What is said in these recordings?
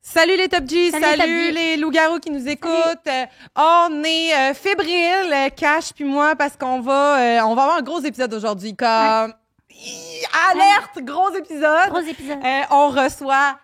Salut les Top G, Salut, Top G. les loups-garous qui nous écoutent. On est fébriles, Cash puis moi, parce qu'on va avoir un gros épisode aujourd'hui. Comme alerte, gros épisode. Gros épisode. On reçoit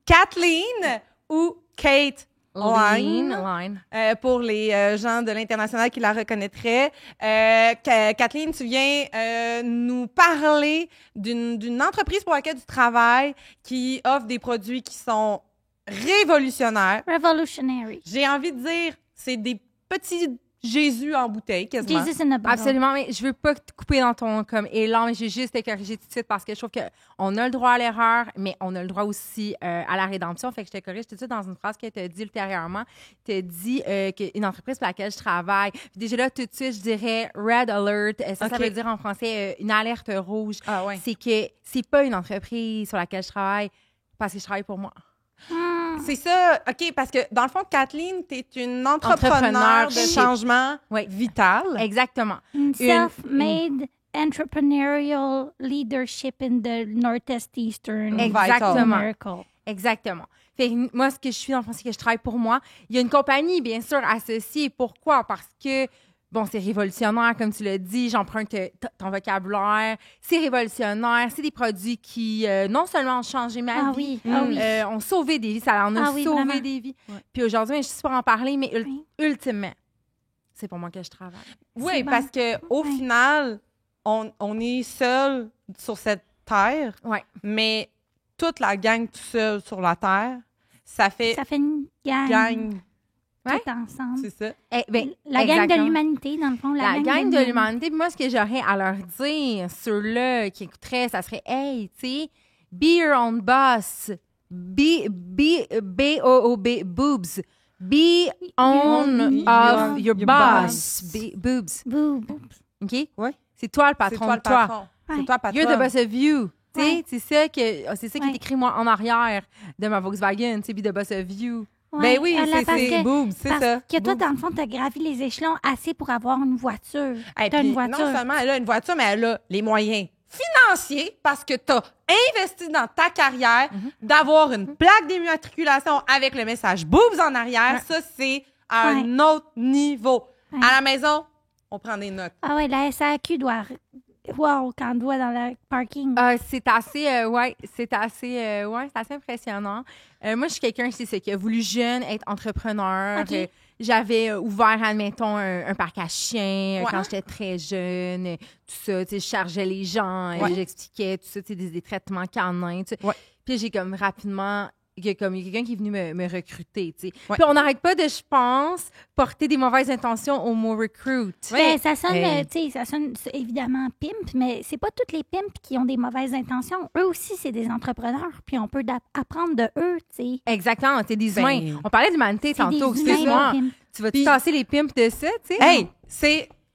Kathleen ou Kate Line. Pour les gens de l'international qui la reconnaîtraient. Kathleen, tu viens nous parler d'une entreprise pour laquelle tu travailles qui offre des produits qui sont révolutionnaires. Revolutionary. J'ai envie de dire, c'est des petits Jésus en bouteille, quasiment. Jesus in a bottle. Absolument, mais je veux pas te couper dans ton élan, mais j'ai juste te corriger tout de suite parce que je trouve qu'on a le droit à l'erreur, mais on a le droit aussi à la rédemption. Fait que je te corrige tout de suite dans une phrase que tu as dit ultérieurement. Tu as dit qu'une entreprise pour laquelle je travaille. Puis déjà là, tout de suite, je dirais Red Alert. Ça veut dire en français une alerte rouge. Ah ouais. C'est que c'est pas une entreprise sur laquelle je travaille parce que je travaille pour moi. C'est ça, OK, parce que dans le fond, Kathleen, t'es une entrepreneur de changement vital. Exactement. Une self-made entrepreneurial leadership in the Northeast Eastern Exactement. America. Exactement. Fait que moi, ce que je suis, dans le fond, c'est que je travaille pour moi. Il y a une compagnie, bien sûr, associée. Pourquoi? Parce que, bon, c'est révolutionnaire, comme tu l'as dit. J'emprunte ton vocabulaire. C'est révolutionnaire. C'est des produits qui, non seulement ont changé ma vie, ont sauvé des vies. Ça en a sauvé vraiment. des vies. Ouais. Puis aujourd'hui, je suis pour en parler, mais ultimement, c'est pour moi que je travaille. Oui, parce que au final, on est seul sur cette terre, mais toute la gang tout seul sur la terre, ça fait une gang. Tout ensemble. C'est ça. La gang de l'humanité, dans le fond. La gang de l'humanité. Puis moi, ce que j'aurais à leur dire, ceux-là qui écouteraient, ça serait, hey, tu sais, be your own boss. B-O-O-B, boobs. Be on of your boss. Boobs. OK? Oui. C'est toi le patron de toi. C'est toi le patron. You're the boss of you. C'est ça qui est écrit, moi, en arrière de ma Volkswagen. Be the boss of you. Ouais, ben oui, c'est boobs, c'est ça. Parce que toi, dans le fond, tu as gravi les échelons assez pour avoir une voiture. T'as une voiture. Non seulement elle a une voiture, mais elle a les moyens financiers parce que tu as investi dans ta carrière d'avoir une plaque d'immatriculation avec le message boobs en arrière. Ça, c'est à un autre niveau. À la maison, on prend des notes. Ah ouais, la SAQ doit... Wow, quand on doit dans le parking. C'est assez impressionnant. Moi, je suis quelqu'un qui a voulu jeune être entrepreneur. Okay. J'avais ouvert, admettons, un parc à chiens quand j'étais très jeune. Tout ça, je chargeais les gens, j'expliquais tout ça, des traitements canins. Puis j'ai comme rapidement... Il y a quelqu'un qui est venu me recruter, tu sais. Puis on n'arrête pas de, je pense, porter des mauvaises intentions au mot recruit. Ben, ça sonne, tu sais, ça sonne évidemment pimp, mais c'est pas toutes les pimps qui ont des mauvaises intentions. Eux aussi, c'est des entrepreneurs, puis on peut apprendre de eux, tu sais. Exactement, c'est des humains. On parlait d'humanité tantôt, excuse-moi. Tu vas te tasser les pimps de ça, tu sais? Hey,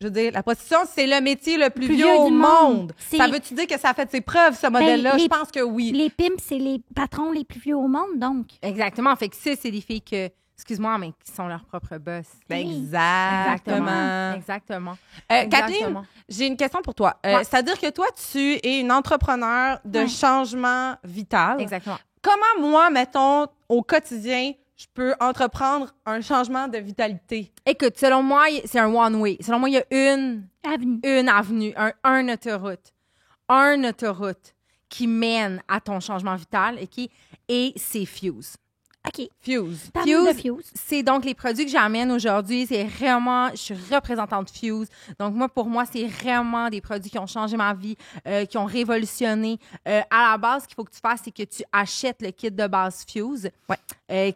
je veux dire, la prostitution, c'est le métier le plus vieux au monde. Ça veut-tu dire que ça a fait ses preuves, ce modèle-là? Je pense que oui. Les pimps, c'est les patrons les plus vieux au monde, donc. Exactement. Fait que ça, c'est des filles excuse-moi, mais qui sont leurs propres boss. Exactement. Kathleen, j'ai une question pour toi. C'est-à-dire que toi, tu es une entrepreneur de changement vital. Exactement. Comment, moi, mettons, au quotidien, je peux entreprendre un changement de vitalité? Écoute, selon moi, c'est un one-way. Selon moi, il y a une avenue, un autoroute. Un autoroute qui mène à ton changement vital, et c'est Fuse. OK. Fuse, c'est donc les produits que j'amène aujourd'hui. C'est vraiment, je suis représentante Fuse. Donc, pour moi, c'est vraiment des produits qui ont changé ma vie, qui ont révolutionné. À la base, ce qu'il faut que tu fasses, c'est que tu achètes le kit de base Fuse,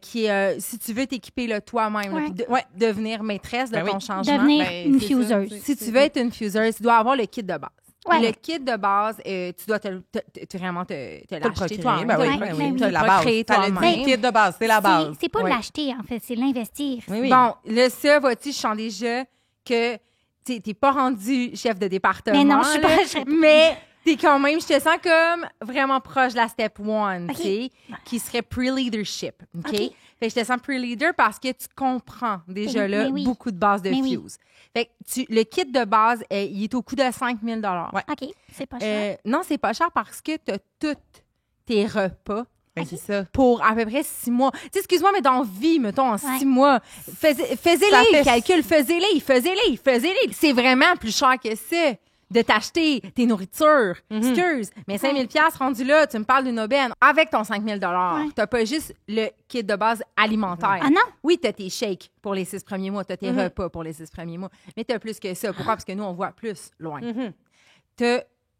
qui est, si tu veux t'équiper le toi-même, devenir maîtresse de ton changement. Devenir une fuseuse. Si tu veux être une fuseuse, tu dois avoir le kit de base. Le kit de base, tu dois vraiment te l'acheter toi-même. C'est la base. Le kit de base, c'est la base. C'est pas l'acheter, en fait, c'est l'investir. Bon, ça, vois-tu, je sens déjà que t'es pas rendu chef de département. Mais non, je suis pas... Mais t'es quand même, je te sens comme vraiment proche de la step one, tu sais, qui serait pre-leadership, OK? Fait que je te sens pre-leader parce que tu comprends déjà beaucoup de bases de Fuse. Fait que le kit de base, il est au coût de 5 000 OK, c'est pas cher. Non, c'est pas cher parce que tu as tous tes repas Ben, c'est ça. pour à peu près 6 mois. Tu sais, excuse-moi, mais dans vie, mettons, en 6 mois, Ça faisez-les, fait- calcul, faisez-les. C'est vraiment plus cher que ça de t'acheter tes nourritures. Excuse, mais 5 000 $ rendu là, tu me parles d'une aubaine avec ton 5 000 $. T'as pas juste le kit de base alimentaire. Ah non? Oui, t'as tes shakes pour les 6 premiers mois, t'as tes repas pour les 6 premiers mois, mais t'as plus que ça. Pourquoi? Parce que nous, on voit plus loin. T'as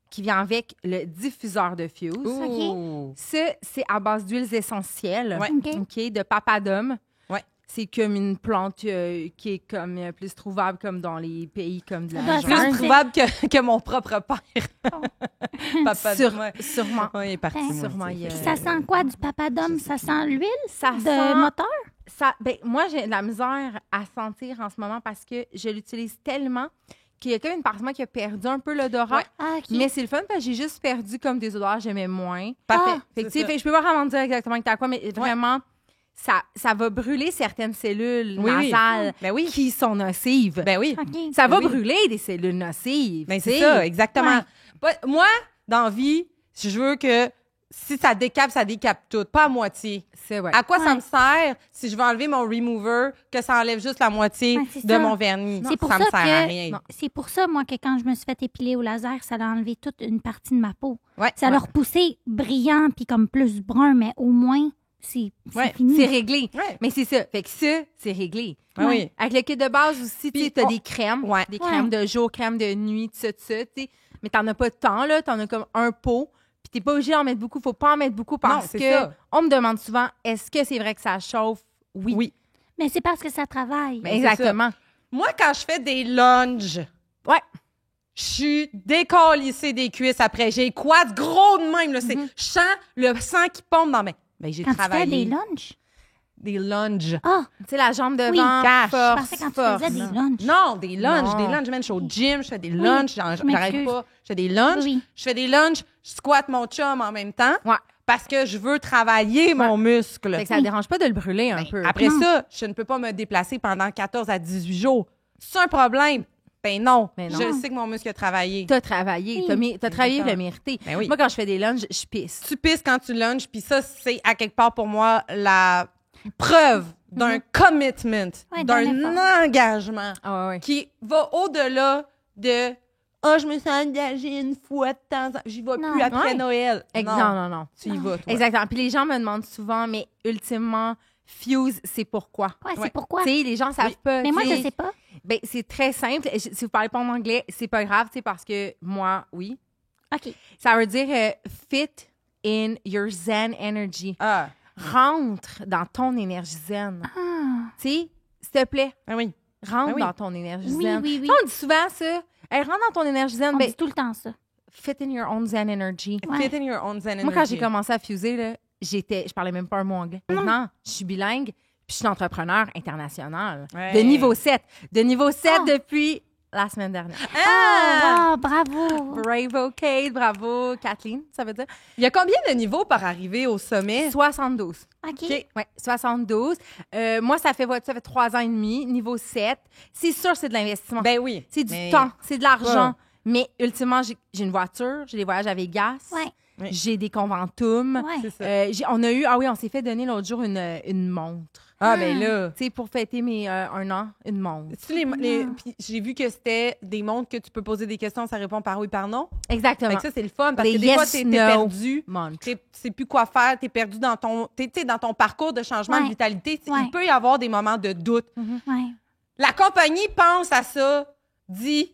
qui vient avec le diffuseur de Fuse. Ouh. Ça, c'est à base d'huiles essentielles, Ouais. OK, de papadum. Ouais. C'est comme une plante qui est comme plus trouvable comme dans les pays comme de la doit Plus sentir. trouvable que mon propre père. Papa Sûrement. Oui, il est parti. Ben, moi sûrement, aussi. il y a- Puis ça sent quoi du papadum? Ça sent l'huile Ça de sent... moteur? Ça, ben, moi, j'ai de la misère à sentir en ce moment parce que je l'utilise tellement qu'il y a comme une partie de moi qui a perdu un peu l'odorat. Ouais. Ah, OK. Mais c'est le fun parce que j'ai juste perdu comme des odeurs que j'aimais moins. Parfait. Fait que, C'est tu sais, ça. fait que je peux pas vraiment dire exactement que t'as quoi, mais vraiment, ça va brûler certaines cellules Oui, oui. nasales Ben oui. qui sont nocives. Ben oui. OK. Ça va oui. brûler des cellules nocives. Ben, tu c'est sais. ça, exactement. Ouais. Moi, dans la vie, je veux que si ça décape tout, pas à moitié. C'est ouais. À quoi ça Ouais. me sert si je veux enlever mon remover, que ça enlève juste la moitié Ouais, c'est de ça. mon vernis? C'est pour ça me ça sert que- à rien. Non. C'est pour ça, moi, que quand je me suis fait épiler au laser, ça a enlevé toute une partie de ma peau. Ouais. Ça l'a repoussé brillant puis comme plus brun, mais au moins, c'est Ouais, fini. C'est réglé. Ouais. Mais c'est ça. Fait que ça, c'est réglé. Ah oui. Avec le kit de base aussi, tu sais, t'as des crèmes. Ouais. Des crèmes de jour, crèmes de nuit, tout ça, tu sais. Mais t'en as pas tant, là. T'en as comme un pot. Puis t'es pas obligé d'en mettre beaucoup. Faut pas en mettre beaucoup parce c'est que ça. on me demande souvent, est-ce que c'est vrai que ça chauffe? Oui. Oui. Mais c'est parce que ça travaille. Mais exactement. Moi, quand je fais des lunges, Ouais. je suis décalissée des cuisses après. J'ai quoi de gros de même, là. Je sens le sang qui pompe dans mes... Ben, j'ai Quand tu fais travaillé. des lunchs. Des lunges. Ah, Tu sais, la jambe devant, Oui, cache. je force, pensais quand tu force. faisais des lunchs. Non, des lunges, Non. des lunges. Man, je suis au gym, je fais des lunges, j'arrête m'excuse. pas. Je fais des lunges, Oui. je fais des lunges, je squatte mon chum en même temps Ouais. parce que je veux travailler mon muscle. Fait que ça dérange pas de le brûler un peu. Après Non. ça, je ne peux pas me déplacer pendant 14 à 18 jours. C'est un problème? Ben non. Ben non. Je sais que mon muscle a travaillé. T'as travaillé. Oui. T'as travaillé, ça. le mérité. Ben oui. Moi, quand je fais des lunges, je pisse. Tu pisses quand tu lunges, puis ça, c'est à quelque part pour moi la preuve d'un commitment, Ouais, d'un effort. d'un engagement Ah ouais. qui va au-delà de « Ah, je me sens engagée une fois de temps en temps. J'y vais Non. plus après Ouais. Noël. » Non. Tu y vas, toi. Exactement. Puis les gens me demandent souvent, mais ultimement, Fuse, c'est pourquoi? ouais, Ouais. c'est pourquoi. Tu sais, les gens savent Oui. pas. Mais moi, tu je sais. sais pas. Ben, c'est très simple. Si vous parlez pas en anglais, c'est pas grave, tu sais, parce que moi, oui. OK. Ça veut dire fit in your zen energy. Ah, Rentre dans ton énergie zen. Ah, Tu sais, s'il te plaît, ah oui. rentre Ah oui. dans ton énergie oui, zen. oui, oui. Tu sais, on dit souvent ça. Hey, rentre dans ton énergie zen. On Ben, dit tout le temps ça. fit in your own zen energy. Ouais. Fit in your own zen Moi, quand energy. j'ai commencé à fuser, là, je parlais même pas un mot anglais. Maintenant, je suis bilingue, puis je suis entrepreneur international. Ouais. De niveau 7. De niveau 7 Ah. depuis la semaine dernière. Ah, bravo. Bravo, Kate. Bravo, Kathleen, ça veut dire. Il y a combien de niveaux par arriver au sommet? 72. OK. OK. Oui, 72. Moi, ça fait 3 ans et demi, niveau 7. C'est sûr, c'est de l'investissement. Ben oui. c'est du Mais- temps, c'est de l'argent. Ouais. Mais ultimement, j'ai une voiture, j'ai des voyages à Vegas, Ouais. Oui. j'ai des conventums. Ouais. C'est ça. On s'est fait donner l'autre jour une montre. Ah, ben là. Tu sais, pour fêter mes 1 an, une montre. Puis j'ai vu que c'était des montres que tu peux poser des questions, ça répond par oui, par non. Exactement. Fait que ça, c'est le fun parce Les que des fois, yes, t'es no perdu. montre. Tu sais plus quoi faire, t'es perdu dans ton, dans ton parcours de changement Ouais. de vitalité. Ouais. Il peut y avoir des moments de doute. Ouais. La compagnie pense à ça, dit,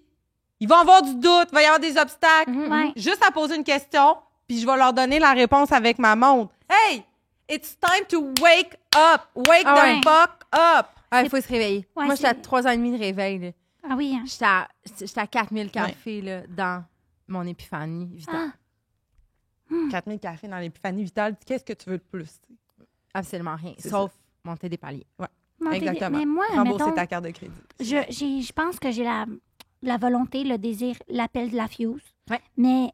il va y avoir du doute, il va y avoir des obstacles. Ouais. Juste à poser une question, puis je vais leur donner la réponse avec ma montre. Hey, it's time to wake up. Wake Ah the ouais. fuck up. Ah, il faut se réveiller. Ouais, Moi, j'étais à c'est- 3 ans et demi de réveil. Là. Ah oui, hein. J'étais à 4000 cafés là, dans mon épiphanie vitale. Ah. 4000 cafés dans l'épiphanie vitale, qu'est-ce que tu veux de plus? Absolument rien. C'est Sauf monter des paliers. Monter des- Exactement. Mais moi, Rembourser mettons, ta carte de crédit. je pense que j'ai la volonté, le désir, l'appel de la fuse. Ouais. Mais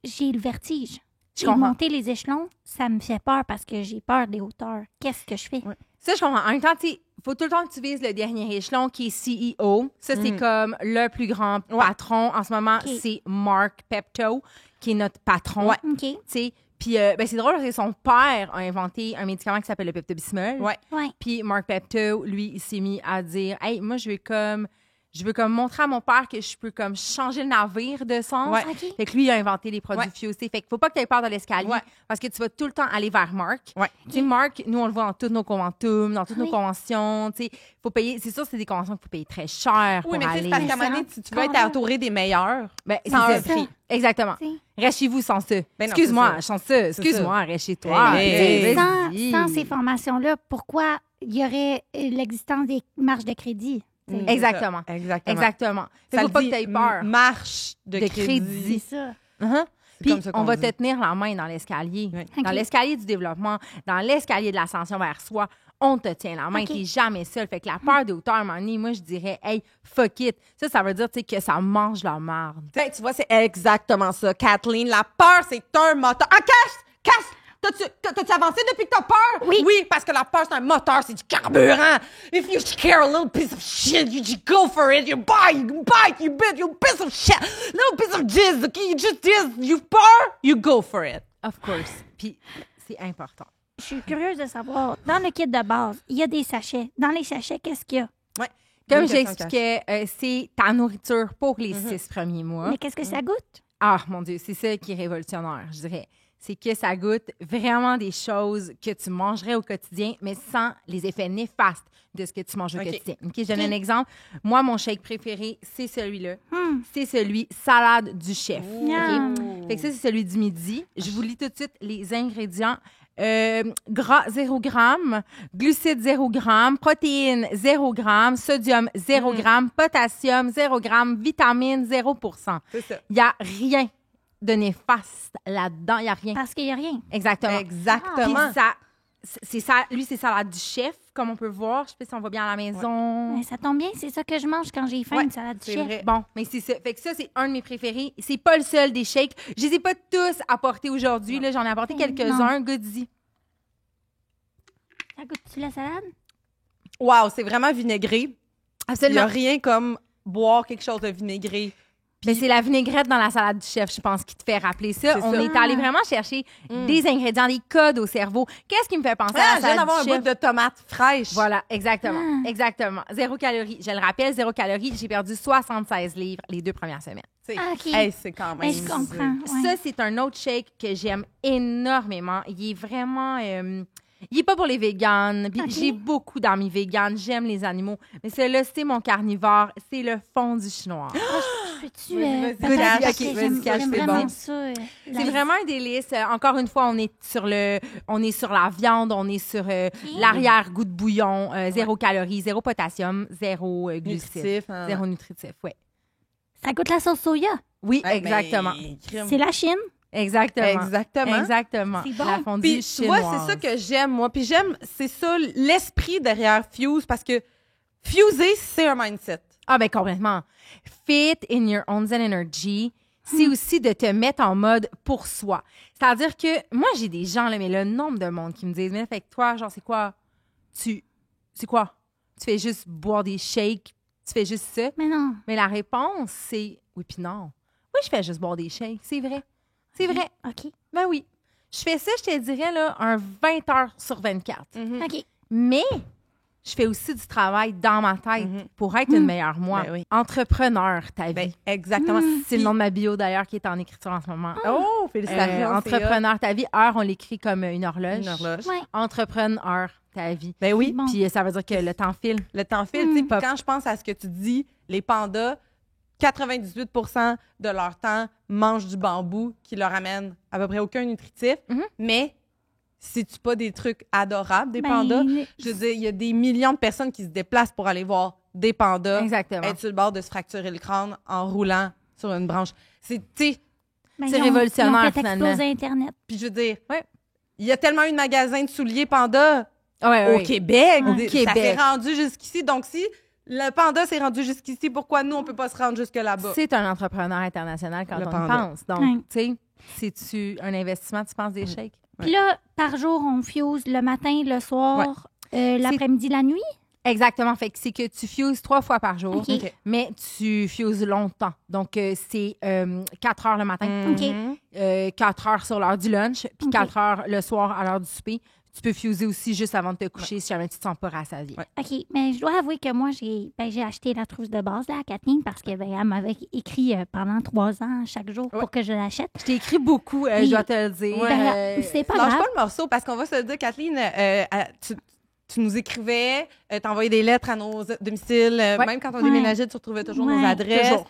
j'ai le vertige. Je Et comprends. monter les échelons, ça me fait peur parce que j'ai peur des hauteurs. Qu'est-ce que je fais? Ouais. Ça, je comprends. En même temps, il faut tout le temps que tu vises le dernier échelon qui est CEO. Ça, c'est comme le plus grand patron. En ce moment, Ok. c'est Mark Pepto qui est notre patron. Ouais. OK. Tu sais. Puis c'est drôle parce que son père a inventé un médicament qui s'appelle le Pepto-Bismol. Ouais. Ouais. Puis Mark Pepto, lui, il s'est mis à dire « Hey, moi, je veux comme montrer à mon père que je peux comme changer le navire de sens. Ouais. OK. Fait que lui, il a inventé les produits Fuse. Fait qu'il faut pas que tu aies peur de l'escalier Ouais. parce que tu vas tout le temps aller vers Mark. Ouais. Tu sais, Mark, nous, on le voit dans tous nos conventum, dans toutes nos Oui. conventions. Tu sais, faut payer. C'est sûr, c'est des conventions qu'il faut payer très cher pour Oui, mais tu sais, aller. c'est parce qu'à un moment donné, si tu veux être entouré des meilleurs, Ben, c'est sans un ça. prix. Exactement. T'sais. Reste chez vous sans ça. Ben non, Excuse-moi, c'est sans ça. Excuse-moi, reste chez toi. Hey, T'sais, hey. vas-y. Sans ces formations-là, pourquoi il y aurait l'existence des marges de crédit? T'sais. Exactement. Exactement. Exactement. Ça Faut le pas dit, que tu aies peur. Marche de De crédit. crédit. C'est ça. Uh-huh. C'est Puis, comme ça qu'on on va dit. te tenir la main dans l'escalier. Oui. Dans OK. l'escalier du développement, dans l'escalier de l'ascension vers soi, on te tient la main. OK. T'es jamais seul. Fait que la peur de hauteur, à un moment donné, moi, je dirais, hey, fuck it. Ça veut dire, tu sais, que ça mange la marde. Ben, tu vois, c'est exactement ça, Kathleen. La peur, c'est un moteur. Ah, casse! T'as-tu avancé depuis que t'as peur? Oui. Oui, parce que la peur, c'est un moteur, c'est du carburant. If you scare a little piece of shit, you just go for it. You bite, you bit, you piece of shit. Little piece of jizz, okay? You just jizz. You peur, you go for it. Of course. Puis, c'est important. Je suis curieuse de savoir, dans le kit de base, il y a des sachets. Dans les sachets, qu'est-ce qu'il y a? Ouais. Comme Bonne question, j'expliquais, c'est ta nourriture pour les 6 premiers mois. Mais qu'est-ce que ça goûte? Ah, mon Dieu, c'est ça qui est révolutionnaire, je dirais. C'est que ça goûte vraiment des choses que tu mangerais au quotidien, mais sans les effets néfastes de ce que tu manges au OK. quotidien. OK, je donne un exemple. Moi, mon shake préféré, c'est celui-là. Hmm. C'est celui salade du chef. Miam. OK? Fait que ça, c'est celui du midi. Je vous lis tout de suite les ingrédients. Gras 0 g, glucides 0 g, protéines 0 g, sodium 0 g, potassium 0 g, vitamine 0 C'est ça. Il n'y a rien de néfaste là-dedans. Il n'y a rien. Parce qu'il n'y a rien. Exactement. Exactement. Puis ça, c'est ça. Lui, c'est salade du chef, comme on peut voir. Je sais pas si on voit bien à la maison. Mais ça tombe bien, c'est ça que je mange quand j'ai faim, Ouais, une salade du c'est chef. vrai. Bon, mais c'est ça. Fait que ça, c'est un de mes préférés. C'est pas le seul des shakes. Je les ai pas tous apportés aujourd'hui. Là, j'en ai apporté quelques-uns. Goody. Ça goûte-tu la salade? Wow, c'est vraiment vinaigré. Il n'y a Absolument. rien comme boire quelque chose de vinaigré. Mais c'est la vinaigrette dans la salade du chef, je pense, qui te fait rappeler ça. C'est On ça. est allé vraiment chercher des ingrédients, des codes au cerveau. Qu'est-ce qui me fait penser Ah, à je la viens salade d'avoir un du bout chef? de tomate fraîche. Voilà, exactement. Exactement. 0 calories. Je le rappelle, 0 calories. J'ai perdu 76 livres les 2 premières semaines. C'est OK. hey, c'est quand même... Ben, je comprends. ouais. Ça, c'est un autre shake que j'aime énormément. Il est vraiment... il est pas pour les véganes. Puis OK. J'ai beaucoup d'amis véganes. J'aime les animaux. Mais celui-là, c'est mon carnivore. C'est le fondu chinois. Peux-tu... Vas-y, peut-être cache, parce que ok, j'aime vas-y, cache, j'aime c'est vraiment bon. ça. C'est vraiment un délice. Encore une fois, on est sur la viande, on est sur l'arrière-goût de bouillon, 0 calories, 0 potassium, 0 glucides, Nutritif, hein. 0 nutritif. Ouais. Ça goûte la sauce soya. Oui, Ouais, exactement. ben, crime. C'est la Chine. Exactement. Exactement. Exactement. C'est bon. La fondue Puis tu vois, chinoise. c'est ça que j'aime, moi. Puis j'aime, c'est ça, l'esprit derrière Fuse, parce que fuser, c'est un mindset. Ah, ben complètement. Fit in your own zen energy, c'est aussi de te mettre en mode pour soi. C'est-à-dire que moi, j'ai des gens, là, mais le nombre de monde qui me disent, mais fait que toi, genre, c'est quoi? C'est quoi? Tu fais juste boire des shakes? Tu fais juste ça? Mais non. Mais la réponse, c'est oui puis non. Oui, je fais juste boire des shakes. C'est vrai. C'est vrai. OK. Ben oui. Je fais ça, je te dirais, là, un 20 heures sur 24. OK. Mais je fais aussi du travail dans ma tête pour être une meilleure moi. Ben oui. Entrepreneur, ta vie. Ben, exactement. C'est le nom de ma bio, d'ailleurs, qui est en écriture en ce moment. Oh, félicitations. Entrepreneur, ta vie. Heure, on l'écrit comme une horloge. Une horloge. Ouais. Entrepreneur, ta vie. Ben oui. Bon. Puis ça veut dire que le temps file. Le temps file, tu sais. Puis quand je pense à ce que tu dis, les pandas, 98% de leur temps mangent du bambou qui leur amène à peu près aucun nutritif. Mais c'est-tu pas des trucs adorables, des Ben, pandas? Je veux dire, il y a des millions de personnes qui se déplacent pour aller voir des pandas Exactement. être sur le bord de se fracturer le crâne en roulant sur une branche. C'est, tu sais, Ben, c'est ils ont- révolutionnaire, ils ont fait finalement. exploser Internet. puis je veux dire, Ouais. il y a tellement eu de magasins de souliers pandas Ouais, au Québec. Au Ça Québec. s'est rendu jusqu'ici. Donc, si le panda s'est rendu jusqu'ici, pourquoi nous, on peut pas se rendre jusque là-bas? C'est un entrepreneur international quand Le on y panda. pense. Donc, Ouais. tu sais, c'est-tu un investissement, tu penses, des shakes? Puis là, par jour, on fuse le matin, le soir, l'après-midi, la nuit. Exactement. Fait que c'est que tu fuses 3 fois par jour, OK. mais tu fuses longtemps. Donc, c'est 4 heures le matin, OK. 4 heures sur l'heure du lunch, puis OK. 4 heures le soir à l'heure du souper. Tu peux fuser aussi juste avant de te coucher si jamais tu te sens pas rassasié. Ouais. OK, mais je dois avouer que moi, j'ai acheté la trousse de base là, à Kathleen parce qu'elle m'avait écrit pendant 3 ans chaque jour pour que je l'achète. Je t'ai écrit beaucoup, je dois te le dire. Ben, c'est pas Lâche grave. pas le morceau, parce qu'on va se le dire, Kathleen, tu nous écrivais, t'envoyais des lettres à nos domiciles. Même quand on déménageait, tu retrouvais toujours nos adresses. Toujours.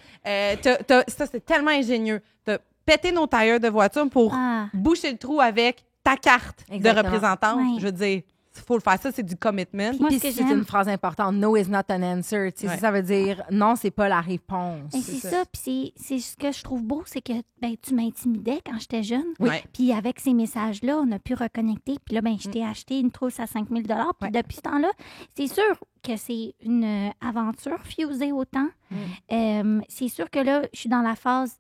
Ça, c'est tellement ingénieux. T'as pété nos tailleurs de voiture pour boucher le trou avec ta carte Exactement. de représentante. Ouais. Je veux dire, il faut le faire. Ça, c'est du commitment. Moi, Puis ce que c'est j'aime- une phrase importante. No is not an answer. Tu sais, ça veut dire non, c'est pas la réponse. Et c'est ça, puis c'est ce que je trouve beau, c'est que tu m'intimidais quand j'étais jeune. Oui. Puis avec ces messages-là, on a pu reconnecter. Puis là, je t'ai acheté une trousse à 5 000 $. Puis depuis ce temps-là, c'est sûr que c'est une aventure fusée autant. C'est sûr que là, je suis dans la phase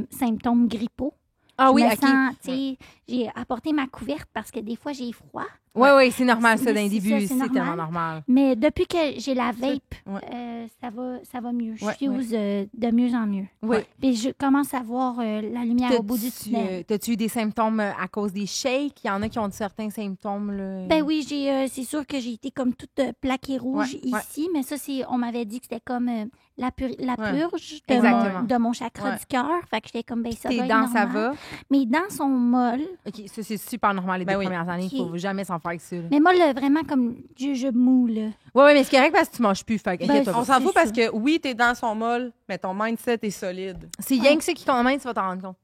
symptômes grippaux. Ah oui, Je me OK. sens, tu sais, j'ai apporté ma couverte parce que des fois, j'ai froid. Oui, c'est normal, ça, Mais d'un c'est début. ça, C'est c'est normal. tellement normal. Mais depuis que j'ai la vape, Ouais. ça va mieux. Je Ouais, fuse de mieux en mieux. Oui. Puis je commence à voir la lumière au bout du tunnel. T'as-tu eu des symptômes à cause des shakes? Il y en a qui ont certains symptômes. Là. Ben oui, c'est sûr que j'ai été comme toute plaquée rouge ici, mais ça, on m'avait dit que c'était comme la purge Exactement. de mon chakra du cœur. Fait que j'étais comme, ça Tes va être dents, ça normal. va? Mes dents sont molles. OK, ça, c'est super normal les 2 premières années. Il ne faut jamais s'en faire avec ça. Mais molles, vraiment comme jujube mou, là. Oui, mais c'est correct parce que tu manges plus. Fait qu'inquiète-toi On pas. s'en fout c'est parce ça. que, oui, tes dents sont molles, mais ton mindset est solide. C'est rien que ça qui compte, même, tu vas t'en rendre compte.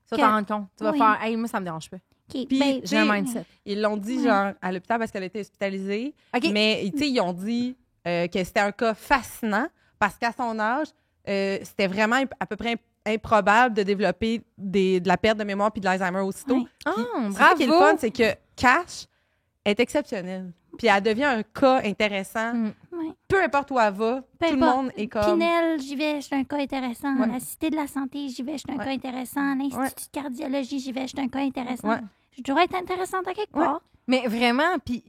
Tu vas t'en rendre compte. Tu vas Oui. faire, hey, moi, ça me dérange pas. OK, Puis, ben, J'ai un mindset. Ils l'ont dit, genre, à l'hôpital parce qu'elle a été hospitalisée. OK. Mais, tu sais, ils ont dit que c'était un cas fascinant parce qu'à son âge, c'était vraiment à peu près improbable de développer de la perte de mémoire puis de l'Alzheimer aussitôt. Ouais. Ah, C'est ça qui est le bravo! fun, c'est que Cash est exceptionnelle. Puis elle devient un cas intéressant. ouais. Peu importe où elle va, Peu tout le importe. monde est comme... Pinel, j'y vais, c'est un cas intéressant. Ouais. La Cité de la Santé, j'y vais, c'est un cas intéressant. L'Institut de cardiologie, j'y vais, c'est un cas intéressant. Ouais. Je dois être intéressante à quelque part. Mais vraiment, puis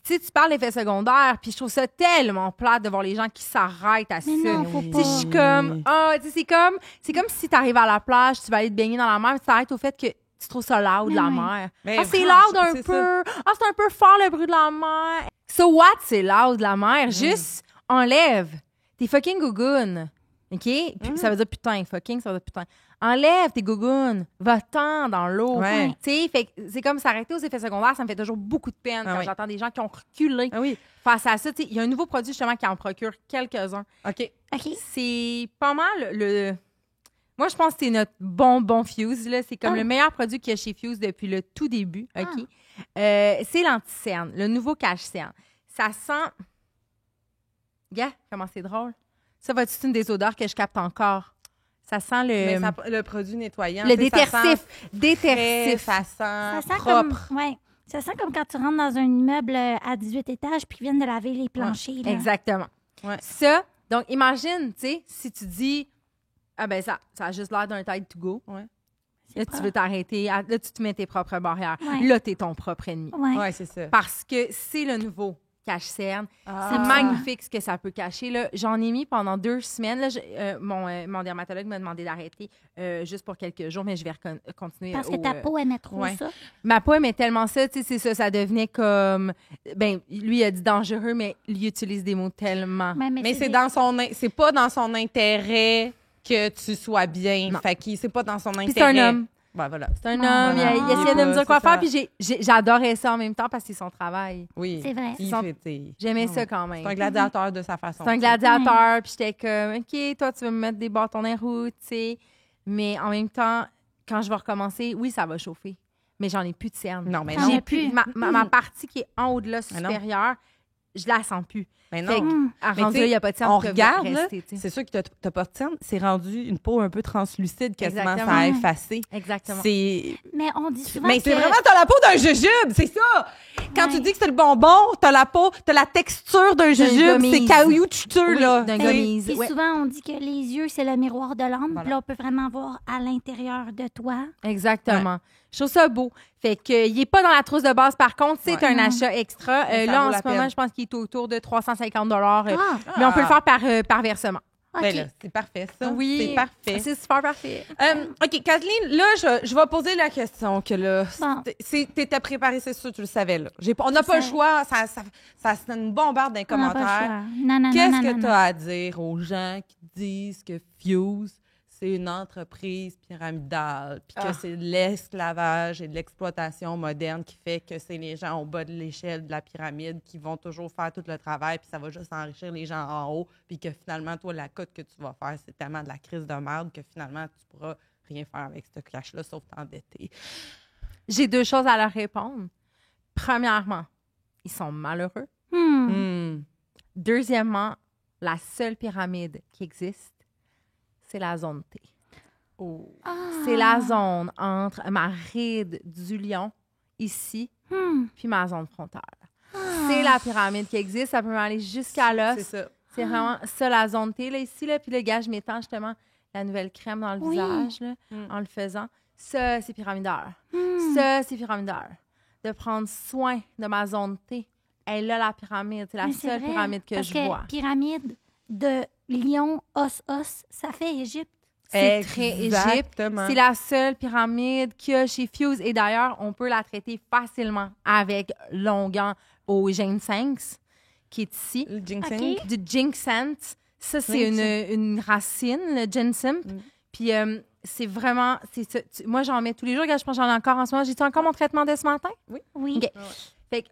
tu sais, tu parles d'effets secondaires, puis je trouve ça tellement plate de voir les gens qui s'arrêtent à ça. Mais non, faut Tu pas. sais, je suis comme, tu sais, c'est comme si tu arrives à la plage, tu vas aller te baigner dans la mer, tu t'arrêtes au fait que tu trouves ça loud, Mais la oui. mer. Mais C'est vraiment, loud un c'est peu. C'est un peu fort le bruit de la mer. So what, c'est loud, la mer? Juste enlève tes fucking gougounes. OK? Puis ça veut dire putain, fucking, ça veut dire putain. Enlève tes gougounes. Va-t'en dans l'eau. Ouais. Tu sais, fait que c'est comme s'arrêter aux effets secondaires, ça me fait toujours beaucoup de peine quand oui. j'entends des gens qui ont reculé Ah oui, face à ça. Tu sais, il y a un nouveau produit justement qui en procure quelques-uns. OK. OK. C'est pas mal le... Moi, je pense que c'est notre bonbon Fuse. Là. C'est comme le meilleur produit qu'il y a chez Fuse depuis le tout début. OK? C'est l'anti-cerne, le nouveau cache-cerne. Ça sent... Gars, comment c'est drôle. Ça va être une des odeurs que je capte encore. Ça sent Mais le produit nettoyant. le tu sais, ça sent détercif. Détercif. frais, ça Ça sent sent propre. comme, ça sent comme quand tu rentres dans un immeuble à 18 étages puis qu'ils viennent de laver les planchers. Là. Exactement. Ouais. Ça, donc imagine, tu sais, si tu dis, ah ben ça a juste l'air d'un Tide to go. Ouais. Là, tu veux t'arrêter. Là, tu te mets tes propres barrières. Ouais. Là, t'es ton propre ennemi. Ouais. Ouais, c'est ça. Parce que c'est le nouveau cache-cerne. Ah. C'est magnifique ce que ça peut cacher. Là. J'en ai mis pendant 2 semaines. Là, mon dermatologue m'a demandé d'arrêter juste pour quelques jours, mais je vais continuer. Parce que ta peau aimait trop ça. Ma peau aimait tellement ça, tu sais, c'est ça, ça devenait comme... Ben, lui, il a dit dangereux, mais lui utilise des mots tellement... Mais c'est c'est pas dans son intérêt que tu sois bien. Non. Fait que c'est pas dans son intérêt. Puis c'est un homme. Ouais, voilà. C'est un Ah, homme. voilà. Il essayait de me dire C'est quoi ça. faire, puis j'adorais ça en même temps parce que c'est son travail. Oui. C'est vrai. Il Son- fait, t'sais, J'aimais ça quand même. C'est un gladiateur de sa façon. C'est un gladiateur, puis j'étais comme, OK, toi, tu veux me mettre des bâtons dans les roues, tu sais. Mais en même temps, quand je vais recommencer, oui, ça va chauffer. Mais j'en ai plus de cernes. Non, mais J'en non. ai plus. Ma partie qui est en haut de l'os Mais non. supérieur, je la sens plus. Mais Fait non. que, à Mais rendu tu là, sais, il n'y a pas de cernes on qui peuvent regarde, là, rester, tu sais. c'est sûr que t'as pas de cernes. C'est rendu une peau un peu translucide, quasiment, Exactement. ça a effacé. Exactement. C'est... Mais on dit souvent Mais que... c'est vraiment, t'as la peau d'un jujube, c'est ça! Quand Ouais. tu dis que c'est le bonbon, t'as la texture d'un jujube, c'est gommise. caoutchouteux, Oui, là. d'un Tu sais. gommise. Puis Ouais. souvent, on dit que les yeux, c'est le miroir de l'âme. Voilà. Puis là, on peut vraiment voir à l'intérieur de toi. Exactement. Je trouve ça beau. Fait que il est pas dans la trousse de base, par contre, c'est Ouais. un achat extra. Mais ça Là, vaut en la ce moment, peine. je pense qu'il est autour de 350 mais on peut le faire par versement. OK. Ben là, c'est parfait, ça. Oui, C'est parfait. c'est super parfait. OK, Kathleen, là, je vais poser la question que là, Bon. t'étais préparée, c'est sûr, tu le savais, là. On n'a pas le choix, ça c'est une bombarde dans les On n'a pas le commentaires. choix. Non, Qu'est-ce que non. tu as à dire aux gens qui disent que Fuse, c'est une entreprise pyramidale, puis que c'est de l'esclavage et de l'exploitation moderne qui fait que c'est les gens au bas de l'échelle de la pyramide qui vont toujours faire tout le travail, puis ça va juste enrichir les gens en haut, puis que finalement, toi, la cote que tu vas faire, c'est tellement de la crise de merde que finalement, tu pourras rien faire avec ce cash-là, sauf t'endetter. J'ai 2 choses à leur répondre. Premièrement, ils sont malheureux. Deuxièmement, la seule pyramide qui existe, c'est la zone T. C'est la zone entre ma ride du lion, ici, puis ma zone frontale. C'est la pyramide qui existe. Ça peut aller jusqu'à l'os. C'est ça. C'est vraiment ça, la zone T, là, ici. Là. Puis le gars, je m'étends justement la nouvelle crème dans le visage là, en le faisant. Ça, c'est pyramidal. Ça, c'est pyramidal. De prendre soin de ma zone T. Elle a la pyramide. C'est la seule pyramide que je vois. Pyramide de lion, os, ça fait Égypte. C'est très Égypte. C'est la seule pyramide qu'il y a chez Fuse. Et d'ailleurs, on peut la traiter facilement avec l'onguent au ginseng, qui est ici. Le ginseng. OK. Du ginseng. Ça, c'est une racine, le ginseng. Puis c'est vraiment... moi, j'en mets tous les jours. Regarde, je pense que j'en ai encore en ce moment. J'ai-tu encore mon traitement de ce matin? Oui. OK. Fait que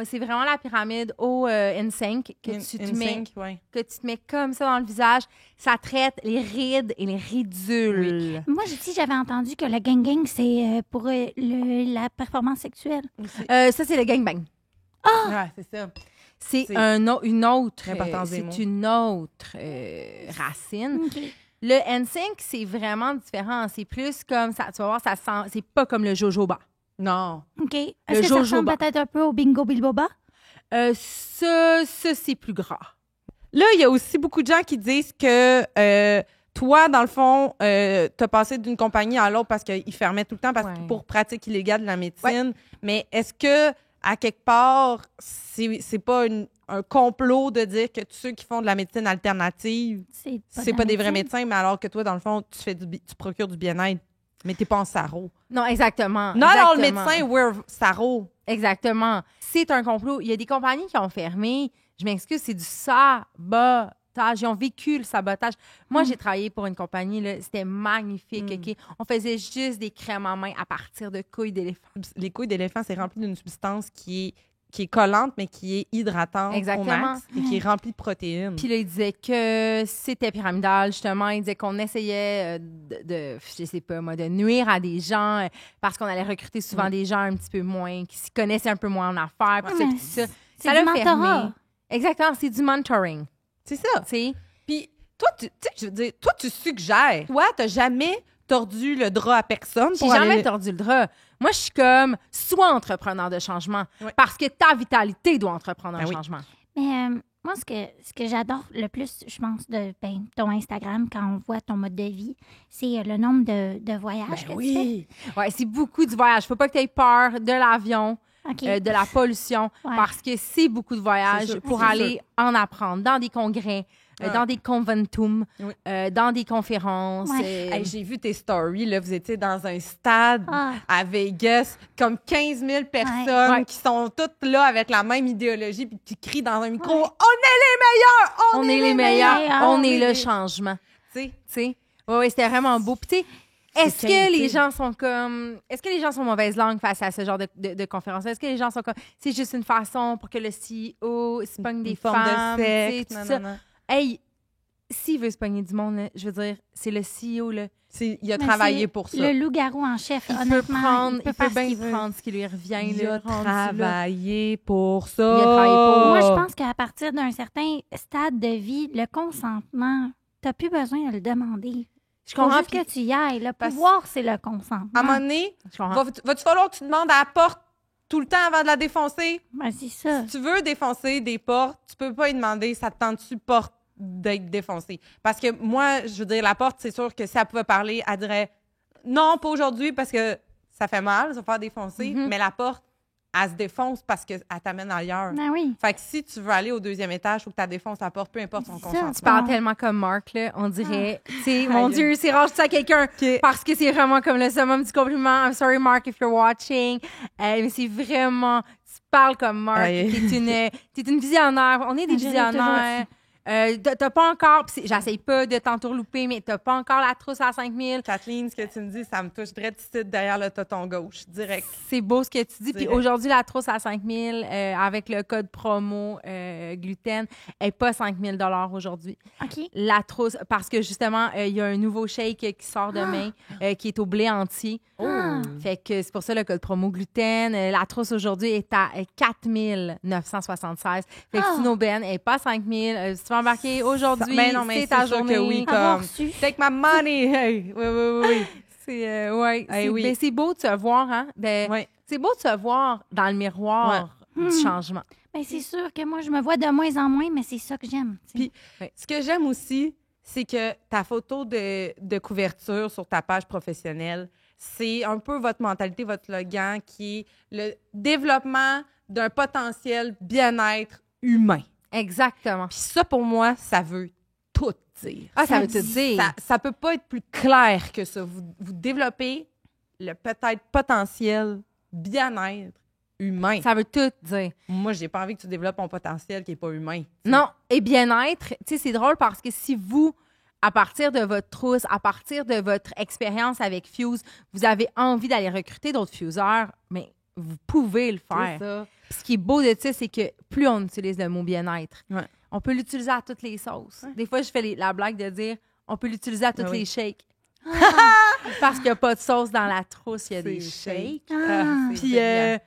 c'est vraiment la pyramide au ginseng que tu te mets comme ça dans le visage. Ça traite les rides et les ridules. Moi, j'avais entendu que le gang, c'est pour la performance sexuelle. Ça, c'est le gangbang. Ouais, c'est ça. C'est une autre racine. OK. Le ginseng, c'est vraiment différent. C'est plus comme ça. Tu vas voir, ça sent. C'est pas comme le jojoba. Non. OK. Est-ce que ça ressemble peut-être un peu au bingo bilboba? Ça, c'est plus gras. Là, il y a aussi beaucoup de gens qui disent que toi, dans le fond, t'as passé d'une compagnie à l'autre parce qu'ils fermaient tout le temps pour pratique illégale de la médecine. Ouais. Mais est-ce que, à quelque part, c'est pas un complot de dire que tous ceux qui font de la médecine alternative, c'est pas des vrais médecins, mais alors que toi, dans le fond, tu procures du bien-être, mais t'es pas en sarreau. Non, exactement. Non, alors le médecin, we're sarreau. Exactement. C'est un complot. Il y a des compagnies qui ont fermé. Je m'excuse, c'est du sabotage. Ils ont vécu le sabotage. Moi, j'ai travaillé pour une compagnie, là, c'était magnifique. OK? On faisait juste des crèmes en main à partir de couilles d'éléphant. Les couilles d'éléphant, c'est rempli d'une substance qui est collante, mais qui est hydratante au max et qui est remplie de protéines. Puis là, il disait que c'était pyramidal, justement. Il disait qu'on essayait je sais pas moi, de nuire à des gens parce qu'on allait recruter souvent des gens un petit peu moins, qui s'y connaissaient un peu moins en affaires. Puis ça. C'est du mentorat. Exactement, c'est du mentoring. C'est ça. Puis toi, tu suggères. Toi, t'as jamais tordu le drap à personne. J'ai jamais tordu le drap. Moi, je suis comme, sois entrepreneur de changement parce que ta vitalité doit entreprendre un changement. Mais moi, ce que j'adore le plus, je pense, de ton Instagram, quand on voit ton mode de vie, c'est le nombre de voyages que tu fais. Oui, c'est beaucoup de voyages. Faut pas que tu aies peur de l'avion, de la pollution, parce que c'est beaucoup de voyages pour aller en apprendre dans des congrès, dans des conventum, dans des conférences. J'ai vu tes stories, là, vous étiez dans un stade à Vegas, comme 15 000 personnes qui sont toutes là avec la même idéologie puis qui crient dans un micro « On est les meilleurs! On est les meilleurs! On est le changement! » Tu sais? Oui, c'était vraiment beau. Puis tu sais, est-ce que les gens sont mauvaise langue face à ce genre de conférence? Est-ce que les gens sont comme c'est juste une façon pour que le CEO se pogne des femmes, de sexe, tout ça? Hey, s'il veut se pogner du monde, là, je veux dire, c'est le CEO, là. Il a travaillé pour ça. Le loup-garou en chef, il honnêtement. Il peut bien prendre ce qui lui revient. Il a travaillé pour ça. Moi, je pense qu'à partir d'un certain stade de vie, le consentement, t'as plus besoin de le demander. Je comprends. Faut juste que tu y ailles. Le pouvoir, c'est le consentement. À un moment donné, va-tu falloir que tu demandes à la porte tout le temps avant de la défoncer? Ben, c'est ça. Si tu veux défoncer des portes, tu peux pas y demander ça te tente-tu porte d'être défoncée. Parce que moi, je veux dire, la porte, c'est sûr que si elle pouvait parler, elle dirait non, pas aujourd'hui parce que ça fait mal, ça va faire défoncer. Mais la porte, elle se défonce parce qu'elle t'amène ailleurs. Ben oui. Fait que si tu veux aller au 2e étage, il faut que tu défonces la porte, peu importe son C'est ça. consentement. Tu parles tellement comme Marc, là. On dirait, tu sais, mon Dieu, c'est rare, je dis ça à quelqu'un OK. parce que c'est vraiment comme le summum du compliment. I'm sorry, Mark, if you're watching. Mais c'est vraiment, tu parles comme Marc. Aïe. T'es une visionnaire. On est des Je l'ai toujours visionnaires. T'as pas encore, pis j'essaye pas de t'entourlouper, mais t'as pas encore la trousse à 5 000. Kathleen, ce que tu me dis, ça me touche direct ici derrière le toton gauche, direct. C'est beau ce que tu dis. Puis Direct. aujourd'hui, la trousse à 5 000 avec le code promo gluten est pas 5 000 aujourd'hui. OK. La trousse, parce que justement, il y a un nouveau shake qui sort demain qui est au blé entier. Ah. Fait que c'est pour ça le code promo gluten. La trousse aujourd'hui est à 4 976. Fait que Ah. c'est une aubaine, elle n'est pas 5 000. Si tu vas embarquer aujourd'hui, Ben non, mais c'est ta c'est sûr journée. que oui, Avoir comme su. take my money. Hey. Oui. C'est ouais, Eh c'est oui. ben, c'est beau de se voir, hein. Ouais. C'est beau de se voir dans le miroir du changement. Ben, c'est sûr que moi, je me vois de moins en moins, mais c'est ça que j'aime. tu sais. Puis, ce que j'aime aussi, c'est que ta photo de couverture sur ta page professionnelle, c'est un peu votre mentalité, votre slogan, qui est le développement d'un potentiel bien-être humain. Exactement. Puis ça, pour moi, ça veut tout dire. Ah, ça Ça veut te dit dire. Ça peut pas être plus clair que ça. Vous développez le peut-être potentiel bien-être humain. Ça veut tout dire. Moi, j'ai pas envie que tu développes un potentiel qui est pas humain. t'sais. Non, et bien-être, tu sais, c'est drôle parce que si vous, à partir de votre trousse, à partir de votre expérience avec Fuse, vous avez envie d'aller recruter d'autres fuseurs, mais vous pouvez le C'est faire. ça. Puis ce qui est beau de ça, c'est que plus on utilise le mot bien-être, Ouais. on peut l'utiliser à toutes les sauces. Des fois, je fais la blague de dire on peut l'utiliser à toutes Ah oui. les shakes. Parce qu'il n'y a pas de sauce dans la trousse, il y a des C'est shakes. Ah. c'est Puis brillant.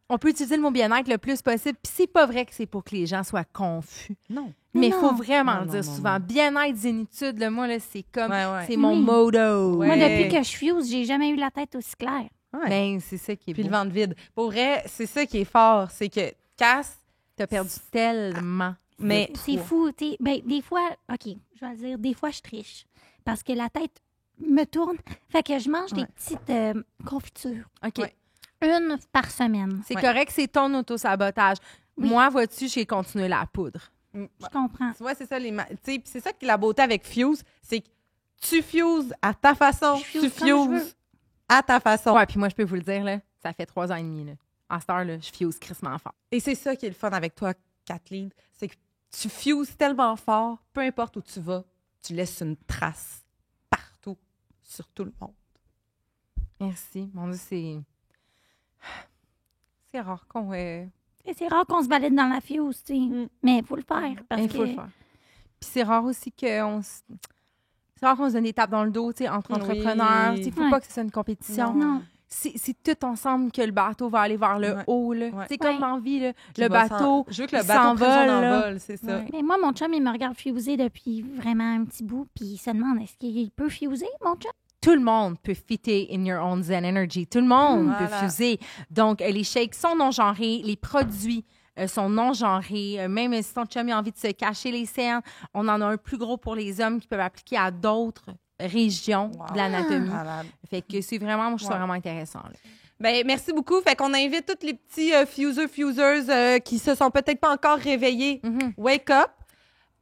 on peut utiliser le mot bien-être le plus possible. Puis c'est pas vrai que c'est pour que les gens soient confus. Non. Mais il Non. faut vraiment le Non, dire non, souvent. non. Bien-être, zénitude, là, moi, là, c'est comme... Ouais, ouais. C'est mon Oui. motto. Ouais. Moi, depuis que je fuse, j'ai jamais eu la tête aussi claire. Ouais. Ben, c'est ça qui est Puis beau. le ventre vide. Pour vrai, c'est ça qui est fort. C'est que Cass, T'as perdu tellement. mais C'est fou, tu sais. Ben, des fois, OK, je vais le dire, des fois, je triche. Parce que la tête me tourne. Fait que je mange des Ouais. petites confitures. OK. Ouais. Une par semaine. C'est Ouais. correct, c'est ton auto-sabotage. Oui. Moi, vois-tu, j'ai continué la poudre. Je comprends. Tu vois, c'est ça, tu sais, puis c'est ça qui est la beauté avec Fuse, c'est que tu fuses à ta façon, Je fuse tu comme je veux. fuses à ta façon. Ouais, puis moi, je peux vous le dire, là, ça fait 3 ans et demi, là. À cette heure, là, je fuse crissement fort. Et c'est ça qui est le fun avec toi, Kathleen, c'est que tu fuses tellement fort, peu importe où tu vas, tu laisses une trace partout, sur tout le monde. Merci. Mon Dieu, c'est... C'est rare qu'on... Et c'est rare qu'on se balade dans la fuse, tu sais. Mais il faut le faire. Parce Il que faut le faire. Puis c'est rare aussi qu'on se... C'est rare qu'on se donne des tapes dans le dos, tu sais, entre Oui. entrepreneurs. Il ne faut Ouais. pas que ce soit une compétition. Non. C'est tout ensemble que le bateau va aller vers le Ouais. haut, là. Ouais. C'est comme Ouais. dans la vie, là. Qui Le va bateau, je veux que le il bateau prenne son s'envole, là. envol, c'est ça. Ouais. Mais moi, mon chum, il me regarde fuser depuis vraiment un petit bout, puis il se demande, est-ce qu'il peut fuser, mon chum? Tout le monde peut fitter in your own zen energy. Tout le monde peut Voilà. fuser. Donc, les shakes sont non-genrés. Les produits sont non-genrés. Même si ton chum a envie de se cacher les cernes, on en a un plus gros pour les hommes qui peuvent appliquer à d'autres régions Wow. de l'anatomie. Malade. Fait que c'est vraiment, moi, je trouve ça Ouais. vraiment intéressant. Là. Ben, merci beaucoup. Fait qu'on invite tous les petits fuseuses qui se sont peut-être pas encore réveillés. Mhm. Wake up.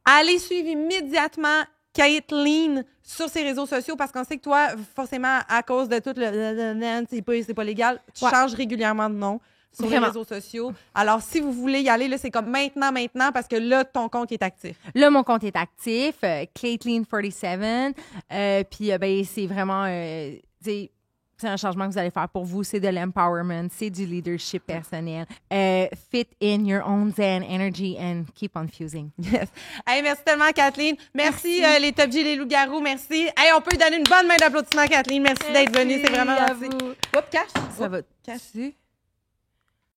Allez suivre immédiatement Kathleen sur ses réseaux sociaux parce qu'on sait que toi, forcément, à cause de tout c'est pas légal, tu Ouais. changes régulièrement de nom sur Vraiment. les réseaux sociaux. Alors, si vous voulez y aller, là, c'est comme maintenant, parce que là, ton compte est actif. Là, mon compte est actif, Caitlin47. Puis, ben, c'est vraiment, c'est un changement que vous allez faire pour vous. C'est de l'empowerment, c'est du leadership personnel. Fit in your own zen energy and keep on fusing. Yes. Hey, merci tellement, Kathleen. Merci, les Top G, les loups-garous. Merci. Hey, on peut donner une bonne main d'applaudissement, Kathleen. Merci d'être venue. C'est vraiment à gentil. vous. Oups, cache. Ça va. Cache.